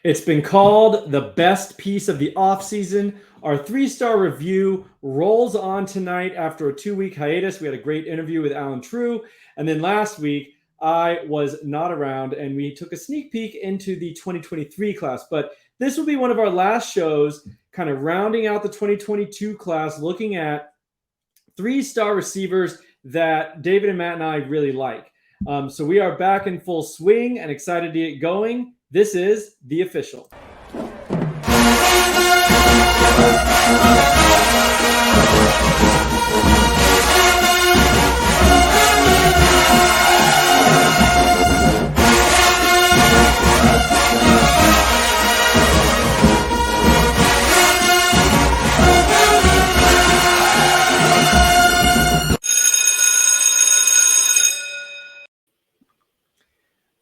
It's been called the best piece of the offseason. Our 3-star review rolls on tonight after a 2-week hiatus. We had a great interview with Alan True. And then last week, I was not around and we took a sneak peek into the 2023 class. But this will be one of our last shows, kind of rounding out the 2022 class, looking at 3-star receivers that David and Matt and I really like. So we are back in full swing and excited to get going. This is The Official.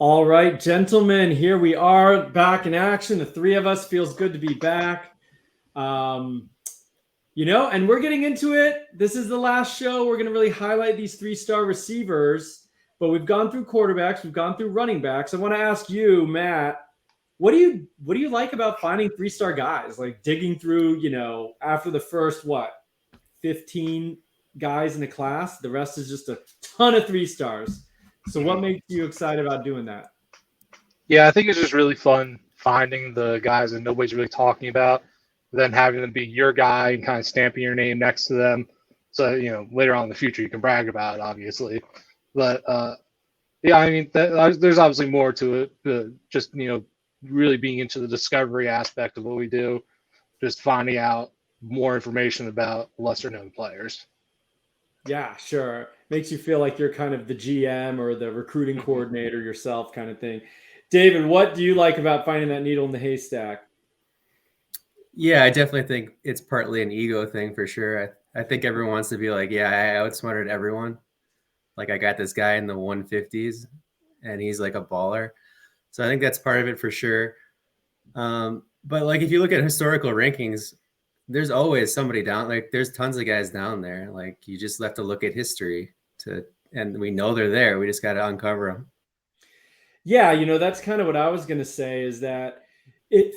All right, gentlemen, here we are back in action. The three of us, feels good to be back. And we're getting into it. This is the last show. We're going to really highlight these 3-star receivers, but we've gone through quarterbacks. We've gone through running backs. I want to ask you, Matt, what do you like about finding 3-star guys? Like digging through, after the first, 15 guys in a class, the rest is just a ton of 3-stars. So what makes you excited about doing that? Yeah, I think it's just really fun finding the guys that nobody's really talking about, then having them be your guy and kind of stamping your name next to them. So, later on in the future, you can brag about it, obviously. But, there's obviously more to it. Just, really being into the discovery aspect of what we do, just finding out more information about lesser-known players. Yeah, sure. Makes you feel like you're kind of the GM or the recruiting coordinator yourself kind of thing. David, what do you like about finding that needle in the haystack? Yeah, I definitely think it's partly an ego thing for sure. I think everyone wants to be like, yeah, I outsmarted everyone. Like I got this guy in the 150s and he's like a baller. So I think that's part of it for sure. But like if you look at historical rankings, there's always somebody down. Like there's tons of guys down there. Like you just have to look at history and we know they're there. We just got to uncover them. Yeah, that's kind of what I was going to say is that it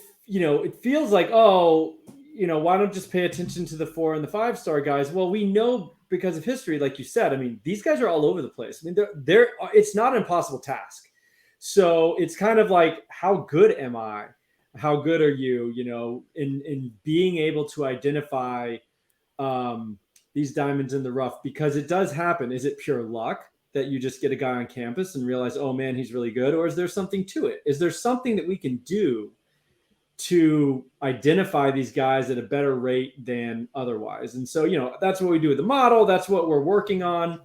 feels like, why don't just pay attention to the 4 and the 5-star guys? Well, we know because of history, like you said. I mean, these guys are all over the place. I mean, they're it's not an impossible task. So it's kind of like, how good am I? How good are you, in being able to identify these diamonds in the rough? Because it does happen. Is it pure luck that you just get a guy on campus and realize, oh man, he's really good? Or is there something to it? Is there something that we can do to identify these guys at a better rate than otherwise? And so, that's what we do with the model. That's what we're working on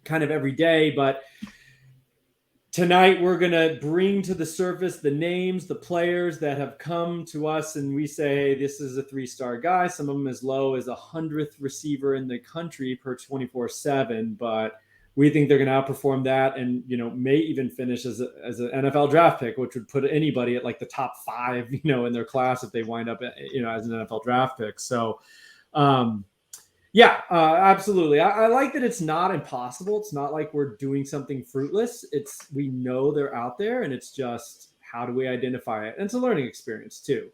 kind of every day. But tonight, we're going to bring to the surface the names, the players that have come to us, and we say, hey, this is a 3-star guy. Some of them as low as 100th receiver in the country per 24/7, but we think they're going to outperform that and, may even finish as an NFL draft pick, which would put anybody at like the top 5, in their class if they wind up, as an NFL draft pick. So, absolutely. I like that it's not impossible. It's not like we're doing something fruitless. We know they're out there and it's just, how do we identify it? And it's a learning experience too.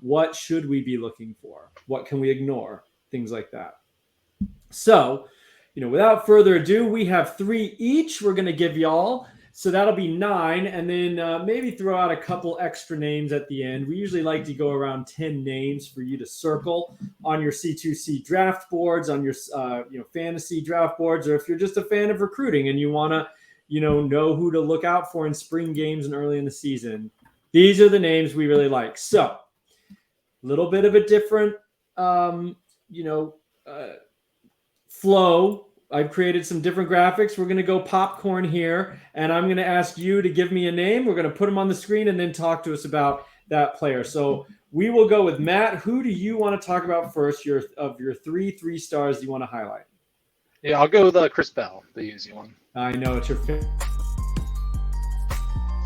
What should we be looking for? What can we ignore? Things like that. So, without further ado, we have 3 each we're going to give y'all. So that'll be 9, and then maybe throw out a couple extra names at the end. We usually like to go around 10 names for you to circle on your C2C draft boards, on your fantasy draft boards, or if you're just a fan of recruiting and you want to know who to look out for in spring games and early in the season. These are the names we really like. So a little bit of a different flow. I've created some different graphics. We're going to go popcorn here, and I'm going to ask you to give me a name. We're going to put them on the screen and then talk to us about that player. So we will go with Matt. Who do you want to talk about first? Of your 3 stars you want to highlight? Yeah, I'll go with Chris Bell, the easy one. I know it's your favorite.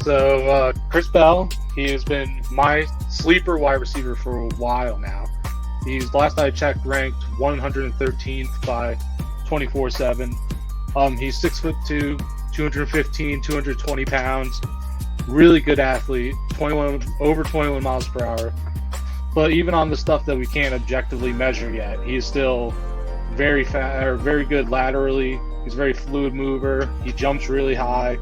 So Chris Bell, he has been my sleeper wide receiver for a while now. He's, last I checked, ranked 113th by 24/7. He's 6'2", 215, 220 pounds. really good athlete, over 21 miles per hour. But even on the stuff that we can't objectively measure yet, he's still very very good laterally. He's a very fluid mover. He jumps really high,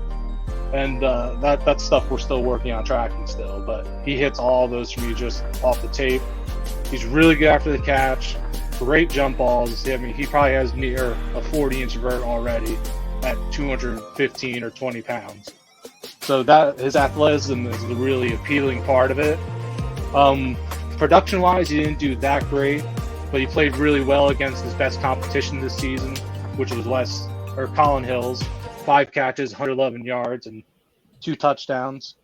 and that's stuff we're still working on tracking still. But he hits all those for me just off the tape. He's really good after the catch. Great jump balls. I mean, he probably has near a 40-inch vert already at 215 or 20 pounds. So that his athleticism is the really appealing part of it. Production-wise, he didn't do that great, but he played really well against his best competition this season, which was Colin Hills. 5 catches, 111 yards, and 2 touchdowns.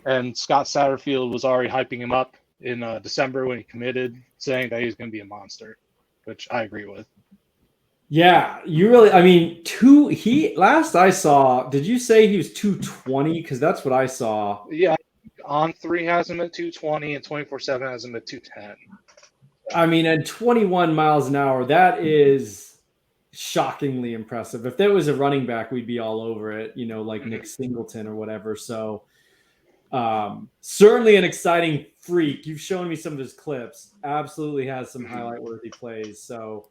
And Scott Satterfield was already hyping him up in December when he committed, saying that he was going to be a monster, which I agree with. Yeah, last I saw, did you say he was 220? Because that's what I saw. Yeah, On 3 has him at 220 and 24/7 has him at 210. I mean, at 21 miles an hour, that is shockingly impressive. If there was a running back, we'd be all over it, like Nick Singleton or whatever. So certainly an exciting freak. You've shown me some of his clips. Absolutely has some highlight-worthy plays. So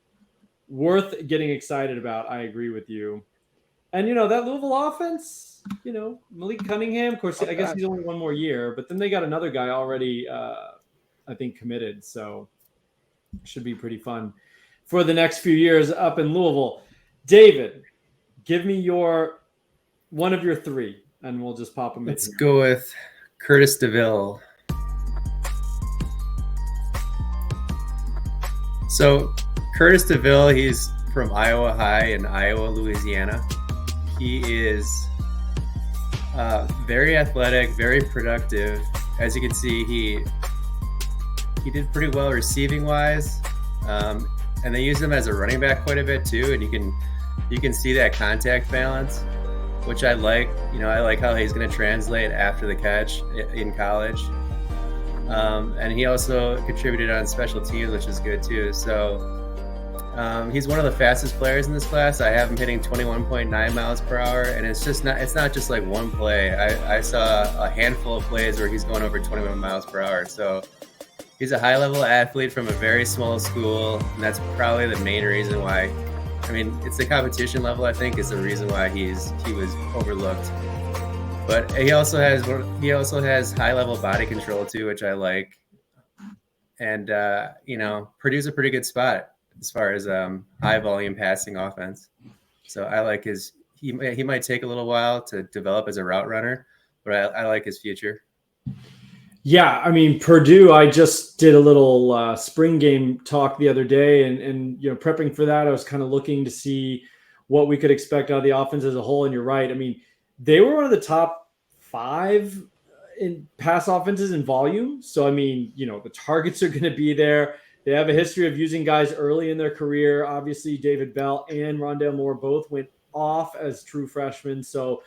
worth getting excited about. I agree with you. And, that Louisville offense, Malik Cunningham, of course, I guess he's only 1 more year, but then they got another guy already, I think, committed. So should be pretty fun for the next few years up in Louisville. David, give me one of your 3, and we'll just pop them in. Let's go with Curtis Deville. So Curtis Deville, he's from Iowa High in Iowa, Louisiana. He is very athletic, very productive. As you can see, he did pretty well receiving wise, and they use him as a running back quite a bit too. And you can see that contact balance, which I like. I like how he's going to translate after the catch in college. And he also contributed on special teams, which is good too. So he's one of the fastest players in this class. I have him hitting 21.9 miles per hour, and it's not just like one play. I saw a handful of plays where he's going over 21 miles per hour. So he's a high-level athlete from a very small school, and that's probably the main reason why. I mean, it's the competition level, I think, is the reason why he was overlooked. But he also has high-level body control too, which I like. And Purdue's a pretty good spot as far as high volume passing offense. So I like he might take a little while to develop as a route runner, but I like his future. Yeah, I mean, Purdue, I just did a little spring game talk the other day, and prepping for that, I was kind of looking to see what we could expect out of the offense as a whole. And you're right. I mean, they were one of the top 5 in pass offenses in volume. So, I mean, the targets are going to be there. They have a history of using guys early in their career. Obviously, David Bell and Rondale Moore both went off as true freshmen. So,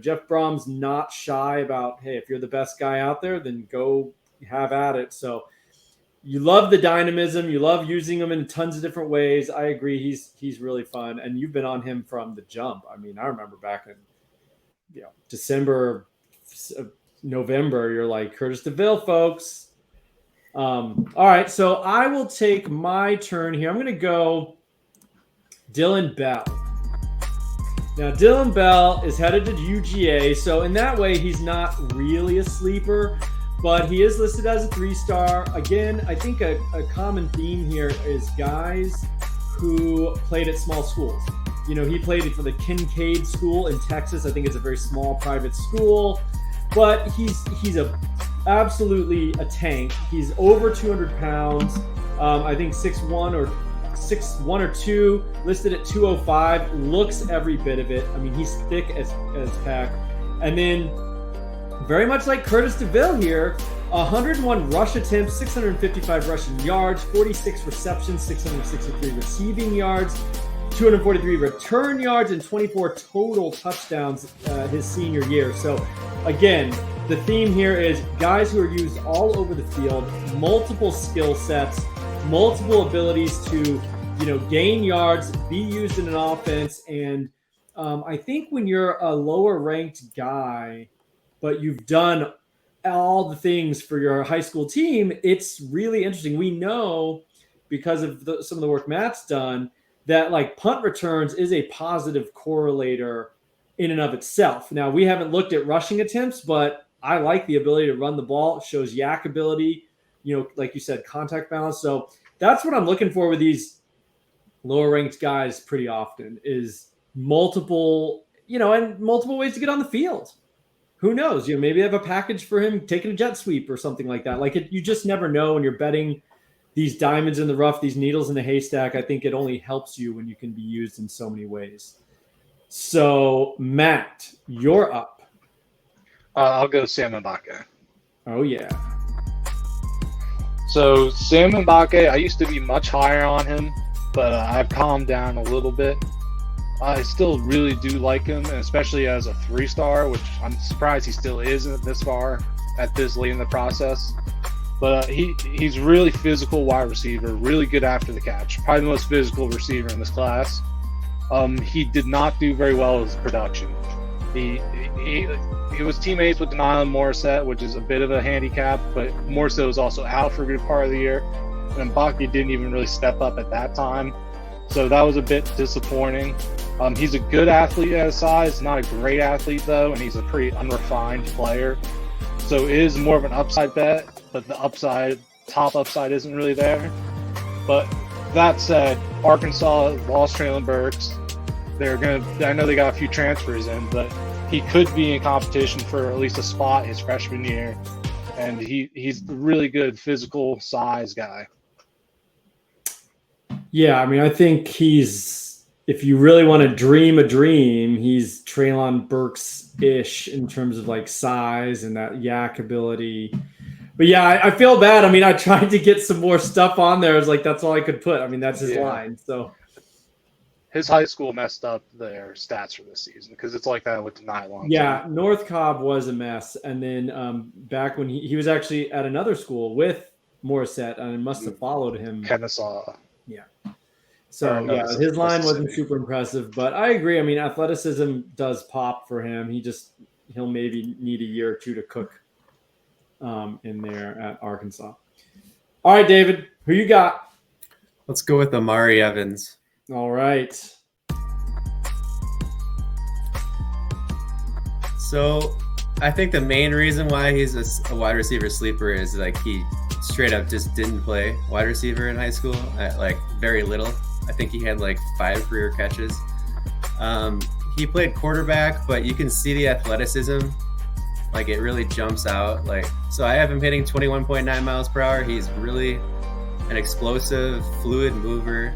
Jeff Brom's not shy about, hey, if you're the best guy out there, then go have at it. So you love the dynamism. You love using him in tons of different ways. I agree. He's really fun. And you've been on him from the jump. I mean, I remember back in December, November, you're like, Curtis Deville, folks. All right, so I will take my turn here. I'm going to go Dillon Bell. Now, Dillon Bell is headed to UGA, so in that way, he's not really a sleeper, but he is listed as a 3-star. Again, I think a common theme here is guys who played at small schools. He played for the Kincaid School in Texas. I think it's a very small private school, but he's absolutely a tank. He's over 200 pounds. I think 6'1" or 2, listed at 205, looks every bit of it. I mean, he's thick as pack. And then very much like Curtis Deville here, 101 rush attempts, 655 rushing yards, 46 receptions, 663 receiving yards, 243 return yards, and 24 total touchdowns his senior year. So again, the theme here is guys who are used all over the field, multiple skill sets, multiple abilities to, gain yards, be used in an offense. And I think when you're a lower ranked guy, but you've done all the things for your high school team, it's really interesting. We know because of some of the work Matt's done that like punt returns is a positive correlator in and of itself. Now, we haven't looked at rushing attempts, but I like the ability to run the ball. It shows yak ability, like you said, contact balance. So that's what I'm looking for with these lower ranked guys pretty often is multiple ways to get on the field. Who knows? Maybe have a package for him taking a jet sweep or something like that. You just never know when you're betting these diamonds in the rough, these needles in the haystack. I think it only helps you when you can be used in so many ways. So, Matt, you're up. I'll go Sam Mbake. Oh, yeah. So, Sam Mbake, I used to be much higher on him, but I've calmed down a little bit. I still really do like him, and especially as a 3-star, which I'm surprised he still isn't this far at this late in the process. But he's really physical wide receiver, really good after the catch, probably the most physical receiver in this class. He did not do very well with his production. He was teammates with Dillon Morissette, which is a bit of a handicap, but Morissette was also out for a good part of the year, and Mbake didn't even really step up at that time. So that was a bit disappointing. He's a good athlete at his size, not a great athlete though, and he's a pretty unrefined player. So it is more of an upside bet, but the top upside isn't really there. But that said, Arkansas lost Traylon Burks. I know they got a few transfers in, but he could be in competition for at least a spot his freshman year. And he's a really good physical size guy. Yeah, I mean, I think if you really want to dream a dream, he's Traylon Burks-ish in terms of like size and that yak ability. But yeah, I feel bad. I mean, I tried to get some more stuff on there. I was like, that's all I could put. I mean, that's his line. So his high school messed up their stats for this season because it's like that with the nylon. Yeah, North Cobb was a mess. And then back when he was actually at another school with Morissette and must have followed him. Kennesaw. Yeah. So, his line wasn't super impressive, but I agree. I mean, athleticism does pop for him. He'll maybe need a year or two to cook in there at Arkansas. All right, David, who you got? Let's go with Omari Evans. All right. So I think the main reason why he's a wide receiver sleeper is like he straight up just didn't play wide receiver in high school at like very little. I think he had like 5 career catches. He played quarterback, but you can see the athleticism. Like it really jumps out. So I have him hitting 21.9 miles per hour. He's really an explosive, fluid mover.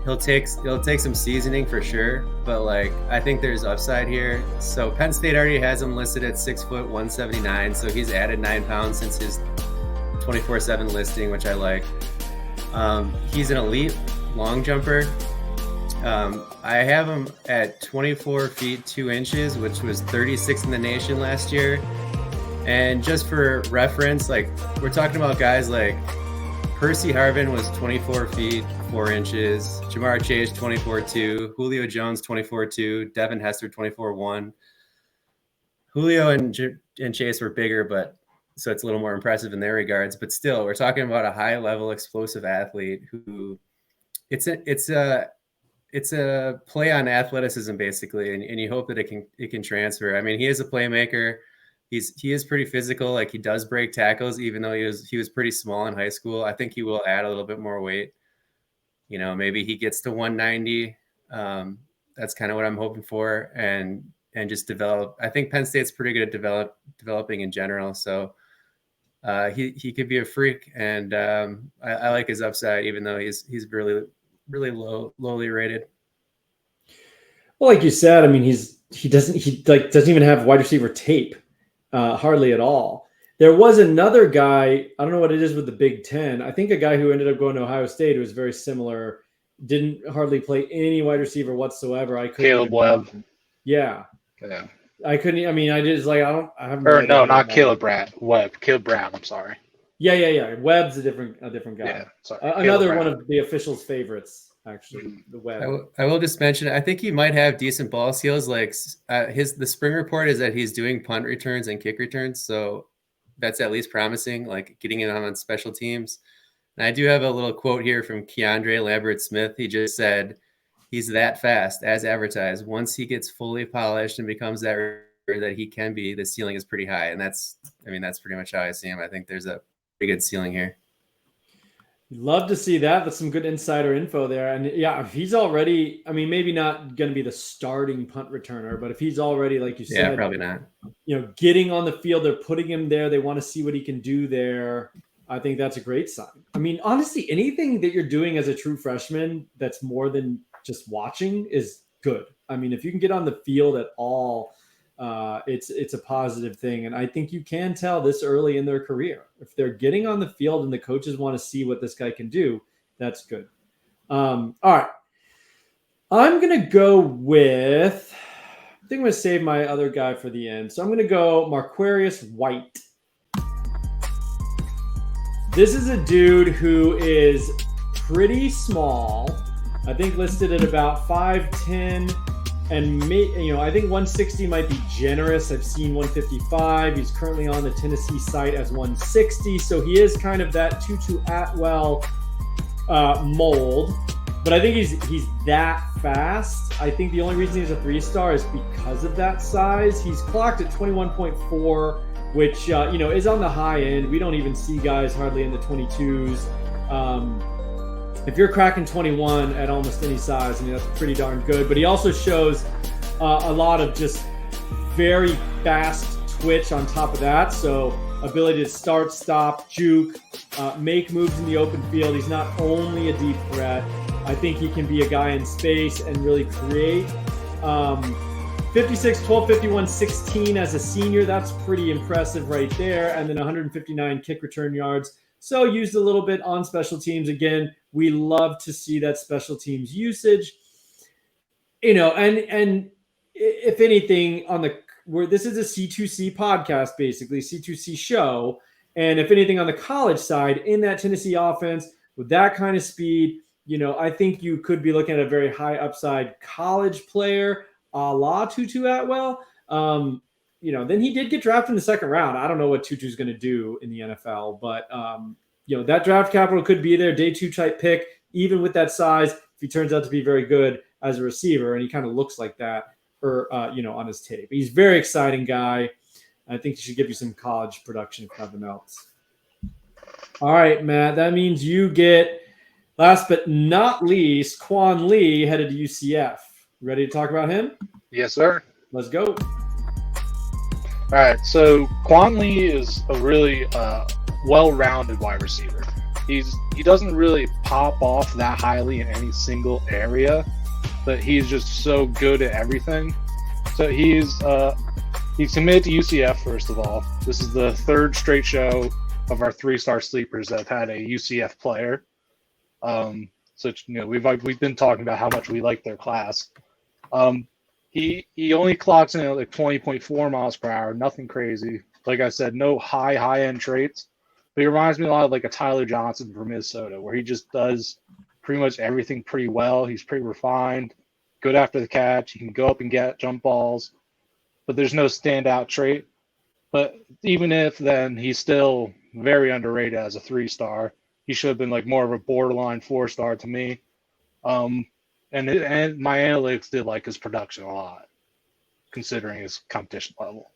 He'll take some seasoning for sure, but I think there's upside here. So Penn State already has him listed at 6 foot 179. So he's added 9 pounds since his 24/7 listing, which I like. He's an elite long jumper. I have him at 24 feet 2 inches, which was 36 in the nation last year. And just for reference, we're talking about guys like Percy Harvin was 24 feet 4 inches, Jamar Chase 24.2, Julio Jones 24.2, Devin Hester 24.1. Julio and Chase were bigger, so it's a little more impressive in their regards. But still, we're talking about a high level explosive athlete who it's a play on athleticism basically, and you hope that it can transfer. I mean, he is a playmaker. He is pretty physical. He does break tackles, even though he was pretty small in high school. I think he will add a little bit more weight. Maybe he gets to 190. That's kind of what I'm hoping for, and just develop. I think Penn State's pretty good at developing in general. So he could be a freak, and I like his upside, even though he's really really lowly rated. Well, like you said, I mean, he doesn't even have wide receiver tape, hardly at all. There was another guy, I don't know what it is with the Big Ten. I think a guy who ended up going to Ohio State who was very similar, didn't hardly play any wide receiver whatsoever. Caleb Webb. Yeah. I couldn't. I mean, I haven't. Or no, not Caleb Brad. Webb. Caleb Brown. I'm sorry. Yeah. Webb's a different guy. Yeah, sorry. Another one of the officials' favorites, actually, the web. I will just mention, I think he might have decent ball skills. Like the spring report is that he's doing punt returns and kick returns. So that's at least promising, like getting it on special teams. And I do have a little quote here from Keandre Lambert-Smith. He just said, he's that fast as advertised. Once he gets fully polished and becomes that he can be, the ceiling is pretty high. And that's pretty much how I see him. I think there's a pretty good ceiling here. Love to see that. That's some good insider info there. And yeah, if he's already, I mean, maybe not going to be the starting punt returner, but if he's already, like you said, yeah, probably not. Getting on the field, they're putting him there. They want to see what he can do there. I think that's a great sign. I mean, honestly, anything that you're doing as a true freshman that's more than just watching is good. I mean, if you can get on the field at all, it's a positive thing. And I think you can tell this early in their career. If they're getting on the field and the coaches want to see what this guy can do, that's good. All right. I'm going to go with, I think I'm going to save my other guy for the end. So I'm going to go Marquarius White. This is a dude who is pretty small. I think listed at about 5'10", and I think 160 might be generous. I've seen 155. He's currently on the Tennessee site as 160, so he is kind of that Tutu Atwell mold. But I think he's that fast. I think the only reason he's a 3-star is because of that size. He's clocked at 21.4. which, is on the high end. We don't even see guys hardly in the 22s. If you're cracking 21 at almost any size, I mean, that's pretty darn good. But he also shows a lot of just very fast twitch on top of that. So ability to start, stop, juke, make moves in the open field. He's not only a deep threat. I think he can be a guy in space and really create. 56, 12, 51, 16 as a senior. That's pretty impressive right there. And then 159 kick return yards. So used a little bit on special teams. Again, we love to see that special teams usage. And if anything, this is a C2C podcast, basically, C2C show. And if anything on the college side, in that Tennessee offense, with that kind of speed, I think you could be looking at a very high upside college player, a la Tutu Atwell. Then he did get drafted in the second round. I don't know what Tutu's going to do in the NFL, but that draft capital could be there. Day 2 type pick, even with that size, if he turns out to be very good as a receiver, and he kind of looks like that, on his tape. He's a very exciting guy. I think he should give you some college production, if nothing else. All right, Matt, that means you get, last but not least, Quan Lee headed to UCF. Ready to talk about him? Yes, sir. Let's go. All right, so Quan Lee is a really well-rounded wide receiver. He doesn't really pop off that highly in any single area, but he's just so good at everything. So he's committed to UCF, first of all. This is the third straight show of our 3-star sleepers that have had a UCF player. We've been talking about how much we like their class. He only clocks in at like 20.4 miles per hour, nothing crazy. Like I said, no high-end traits. But he reminds me a lot of like a Tyler Johnson from Minnesota, where he just does pretty much everything pretty well. He's pretty refined, good after the catch. He can go up and get jump balls, but there's no standout trait. But even if, then he's still very underrated as a 3-star. He should have been like more of a borderline 4-star to me. And my analytics did like his production a lot, considering his competition level.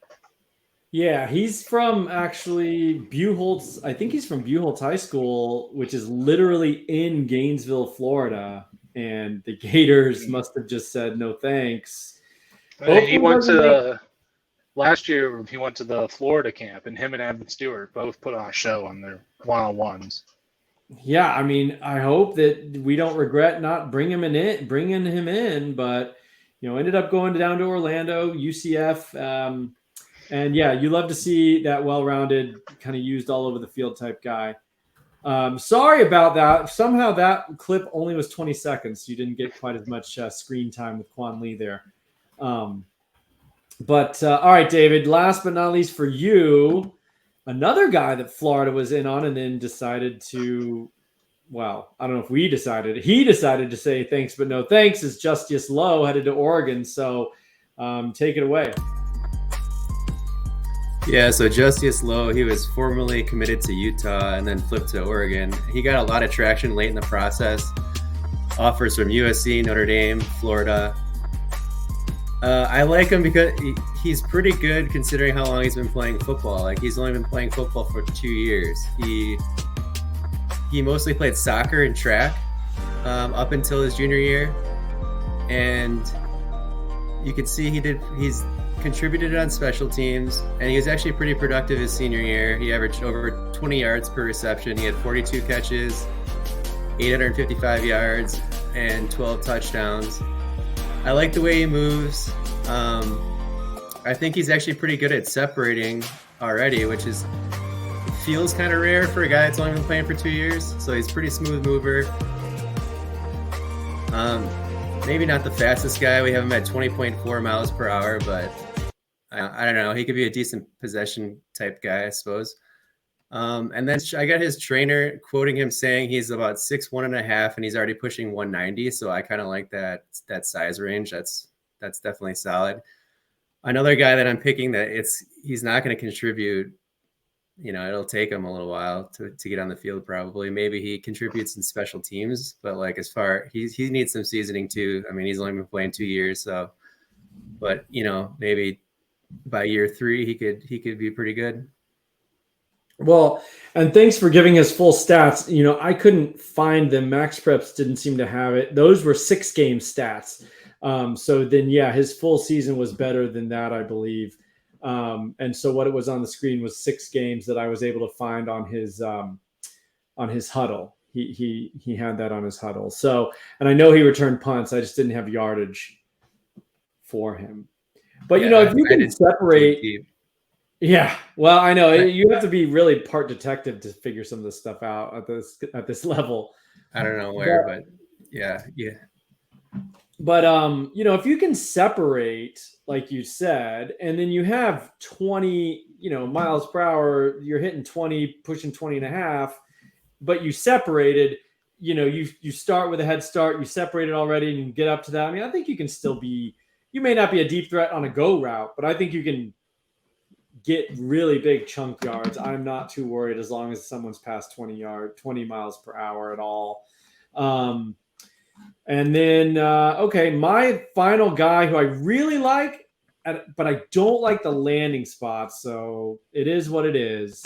Yeah, he's from actually Buchholz. I think he's from Buchholz High School, which is literally in Gainesville, Florida. And the Gators must have just said no thanks. He went to last year. He went to the Florida camp, and him and Evan Stewart both put on a show on their one-on-ones. Yeah, I mean, I hope that we don't regret not bringing him in, but ended up going down to Orlando, UCF. And yeah, you love to see that well-rounded, kind of used all over the field type guy. Sorry about that. Somehow that clip only was 20 seconds. So you didn't get quite as much screen time with Quan Lee there. But all right, David, last but not least for you, another guy that Florida was in on and then decided to well, I don't know if we decided. He decided to say thanks, but no thanks, as Justius Lowe headed to Oregon. So take it away. Yeah, so Justius Lowe, he was formerly committed to Utah and then flipped to Oregon. He got a lot of traction late in the process. Offers from USC, Notre Dame, Florida. I like him because he's pretty good considering how long he's been playing football. Like, he's only been playing football for 2 years. He mostly played soccer and track up until his junior year, and you can see he's contributed on special teams, and he was actually pretty productive his senior year. He averaged over 20 yards per reception. He had 42 catches, 855 yards, and 12 touchdowns. I like the way he moves. I think he's actually pretty good at separating already, which feels kind of rare for a guy that's only been playing for 2 years. So he's a pretty smooth mover. Maybe not the fastest guy. We have him at 20.4 miles per hour, but I don't know. He could be a decent possession type guy, I suppose. And then I got his trainer quoting him saying he's about 6'1.5", and he's already pushing 190. So I kind of like that size range. That's definitely solid. Another guy that I'm picking that he's not going to contribute. It'll take him a little while to get on the field. Probably, maybe he contributes in special teams, but like he needs some seasoning too. I mean, he's only been playing 2 years, so. But maybe by year 3 he could be pretty good. Well, and thanks for giving us full stats. I couldn't find them. Max Preps didn't seem to have it. Those were 6-game stats. So then, yeah, his full season was better than that, I believe. And so what it was on the screen was 6 games that I was able to find on his huddle. He had that on his huddle. So, and I know he returned punts. I just didn't have yardage for him. But if you can separate. Yeah, well, I know you have to be really part detective to figure some of this stuff out at this level. I don't know where, but yeah. But if you can separate, like you said, and then you have 20, miles per hour, you're hitting 20, pushing 20 and a half, but you separated, you start with a head start, you separated already, and you can get up to that. I mean, I think you can still be. You may not be a deep threat on a go route, but I think you can get really big chunk yards. I'm not too worried as long as someone's past 20 miles per hour at all. And then, my final guy who I really like, but I don't like the landing spot, so it is what it is.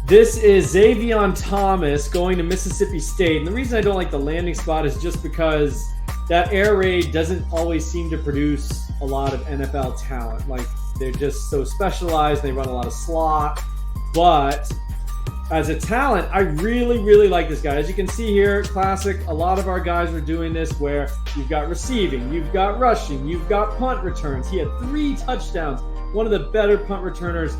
This is Zavion Thomas going to Mississippi State. And the reason I don't like the landing spot is just because that air raid doesn't always seem to produce a lot of NFL talent. Like, they're just so specialized. They run a lot of slot. But as a talent, I really, really like this guy. As you can see here, classic. A lot of our guys were doing this where you've got receiving, you've got rushing, you've got punt returns. He had 3 touchdowns. One of the better punt returners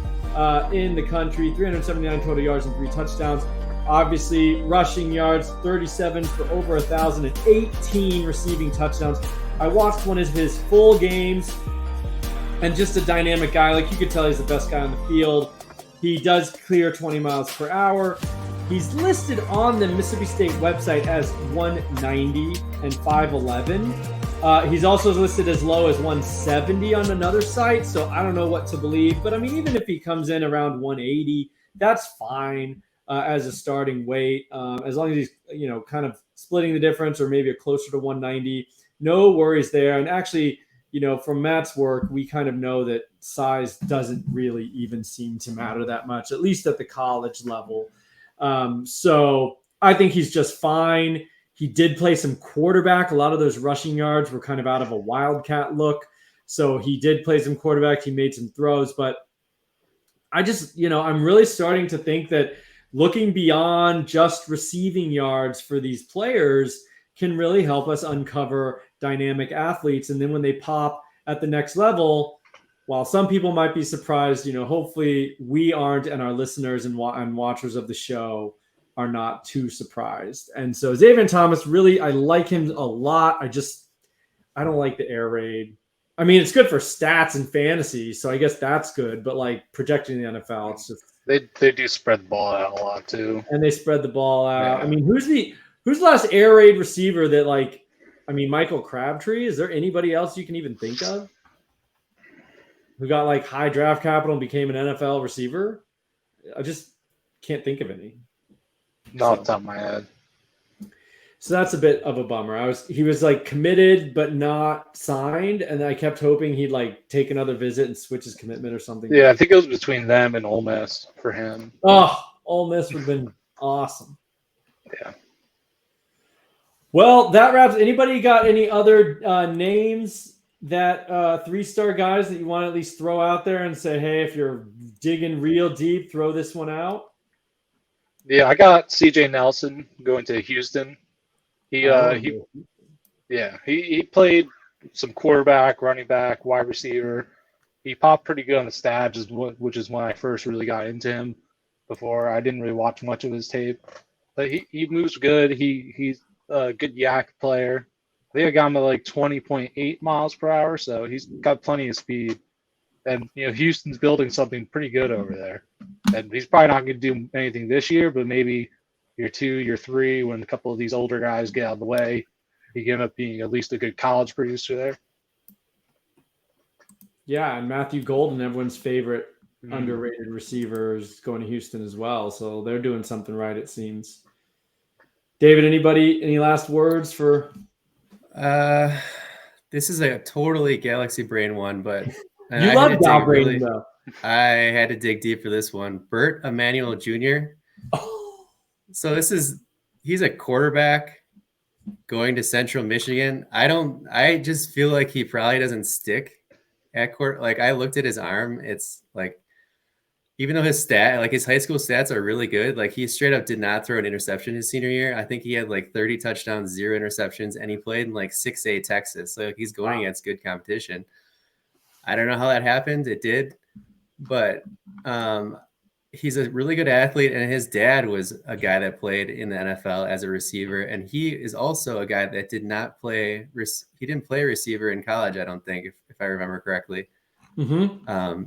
in the country. 379 total yards and 3 touchdowns. Obviously, rushing yards, 37 for over 1,000 and 18 receiving touchdowns. I watched one of his full games, and just a dynamic guy. Like, you could tell he's the best guy on the field. He does clear 20 miles per hour. He's listed on the Mississippi State website as 190 and 5'11". He's also listed as low as 170 on another site, so I don't know what to believe. But, I mean, even if he comes in around 180, that's fine. As a starting weight, as long as he's, kind of splitting the difference or maybe a closer to 190, no worries there. And actually, from Matt's work, we kind of know that size doesn't really even seem to matter that much, at least at the college level. So I think he's just fine. He did play some quarterback. A lot of those rushing yards were kind of out of a wildcat look. So he did play some quarterback. He made some throws, but I just, I'm really starting to think that looking beyond just receiving yards for these players can really help us uncover dynamic athletes. And then when they pop at the next level, while some people might be surprised, hopefully we aren't, and our listeners and watchers of the show are not too surprised. And so Zavion Thomas, really, I like him a lot. I don't like the air raid. I mean, it's good for stats and fantasy, so I guess that's good. But like projecting the NFL, it's just They do spread the ball out a lot too. and they spread the ball out. Yeah. I mean, who's the last air raid receiver that like? I mean, Michael Crabtree. Is there anybody else you can even think of who got like high draft capital and became an NFL receiver? I just can't think of any. Not off the top of my head. So that's a bit of a bummer. He was like committed but not signed, and I kept hoping he'd like take another visit and switch his commitment or something. Yeah, I think it was between them and Ole Miss for him. Oh, Ole Miss would have been awesome. Yeah. Well, that wraps. Anybody got any other names that 3-star guys that you want to at least throw out there and say, hey, if you're digging real deep, throw this one out? Yeah, I got CJ Nelson going to Houston. He played some quarterback, running back, wide receiver. He popped pretty good on the stats, which is when I first really got into him. Before I didn't really watch much of his tape, but he moves good. He's a good yak player. I think I got him at like 20.8 miles per hour, so he's got plenty of speed. And Houston's building something pretty good over there. And he's probably not going to do anything this year, but maybe year 2, year 3, when a couple of these older guys get out of the way, he can end up being at least a good college producer there. Yeah, and Matthew Golden, everyone's favorite underrated receiver, is going to Houston as well. So they're doing something right, it seems. David, any last words for? This is a totally Galaxy Brain one, but you love Gal Brain, though. I had to dig deep for this one. Bert Emmanuel Jr. Oh. So he's a quarterback going to Central Michigan. I just feel like he probably doesn't stick at court. Like I looked at his arm, it's like, even though his high school stats are really good, like he straight up did not throw an interception his senior year. I think he had like 30 touchdowns, 0 interceptions, and he played in like 6A Texas. So he's going against good competition. I don't know how that happened. It did, but he's a really good athlete, and his dad was a guy that played in the NFL as a receiver, and he is also a guy that did not play. He didn't play receiver in college, I don't think, if I remember correctly. Mm-hmm.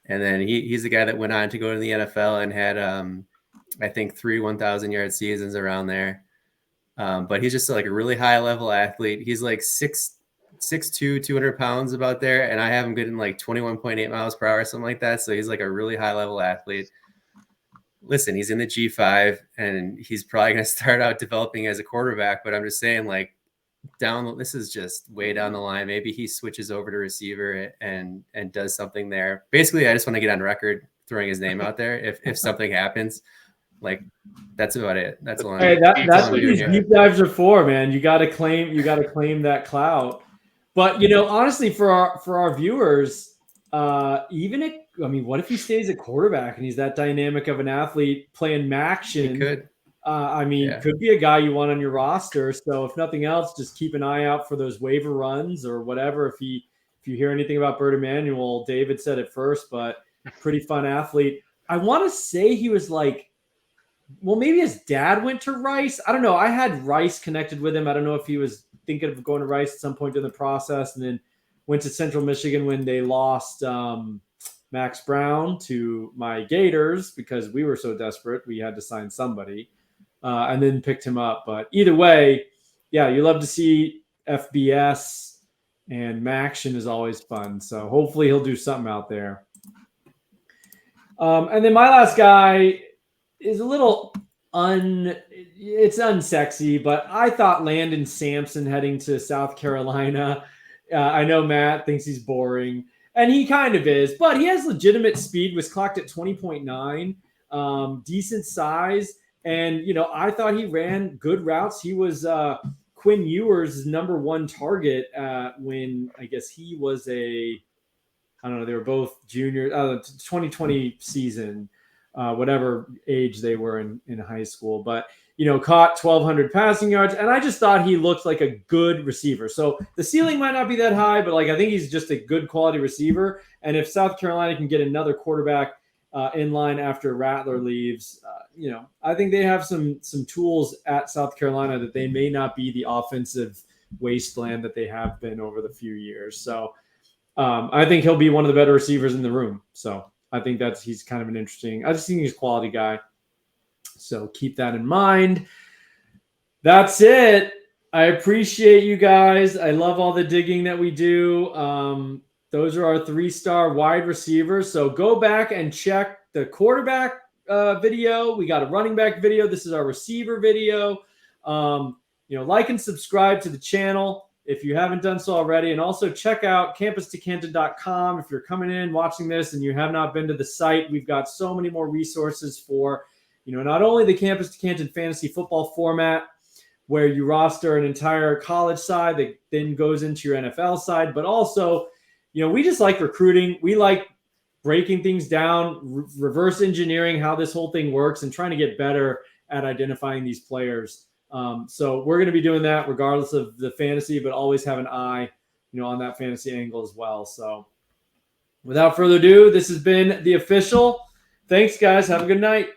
And then he's a guy that went on to go to the NFL and had, I think, 3 1,000-yard seasons around there. But he's just like a really high-level athlete. He's like 6'2", 200 pounds about there, and I have him getting like 21.8 miles per hour, something like that. So he's like a really high-level athlete. Listen, he's in the G5, and he's probably going to start out developing as a quarterback. But I'm just saying, like, this is just way down the line. Maybe he switches over to receiver and does something there. Basically, I just want to get on record throwing his name out there. If something happens, like that's about it. That's all. Hey, that's what these deep dives are for, man. You got to claim that clout. But honestly, for our viewers, what if he stays at quarterback and he's that dynamic of an athlete playing Maction? He could. Could be a guy you want on your roster. So if nothing else, just keep an eye out for those waiver runs or whatever. If you hear anything about Bert Emmanuel, David said it first, but pretty fun athlete. I want to say he was like, well, maybe his dad went to Rice. I don't know. I had Rice connected with him. I don't know if he was thinking of going to Rice at some point in the process, and then went to Central Michigan when they lost Max Brown to my Gators because we were so desperate. We had to sign somebody. And then picked him up. But either way, yeah, you love to see FBS, and Maction is always fun. So hopefully he'll do something out there. And then my last guy is a little it's unsexy, but I thought Landon Sampson heading to South Carolina. I know Matt thinks he's boring, and he kind of is, but he has legitimate speed, was clocked at 20.9, decent size. And, I thought he ran good routes. He was Quinn Ewers' number 1 target when I guess he was they were both junior, 2020 season, whatever age they were in high school. But, caught 1,200 passing yards. And I just thought he looked like a good receiver. So the ceiling might not be that high, but I think he's just a good quality receiver. And if South Carolina can get another quarterback in line after Rattler leaves, I think they have some tools at South Carolina that they may not be the offensive wasteland that they have been over the few years. So I think he'll be one of the better receivers in the room. So I think he's kind of an interesting. I just think he's a quality guy. So keep that in mind. That's it. I appreciate you guys. I love all the digging that we do. Those are our 3-star wide receivers. So go back and check the quarterback video. We got a running back video. This is our receiver video. Like and subscribe to the channel if you haven't done so already. And also check out campus2canton.com. If you're coming in watching this and you have not been to the site, we've got so many more resources for, not only the Campus to Canton fantasy football format, where you roster an entire college side that then goes into your NFL side, but also, we just like recruiting. We like breaking things down, reverse engineering how this whole thing works and trying to get better at identifying these players. So we're going to be doing that regardless of the fantasy, but always have an eye, on that fantasy angle as well. So without further ado, this has been The Official. Thanks, guys. Have a good night.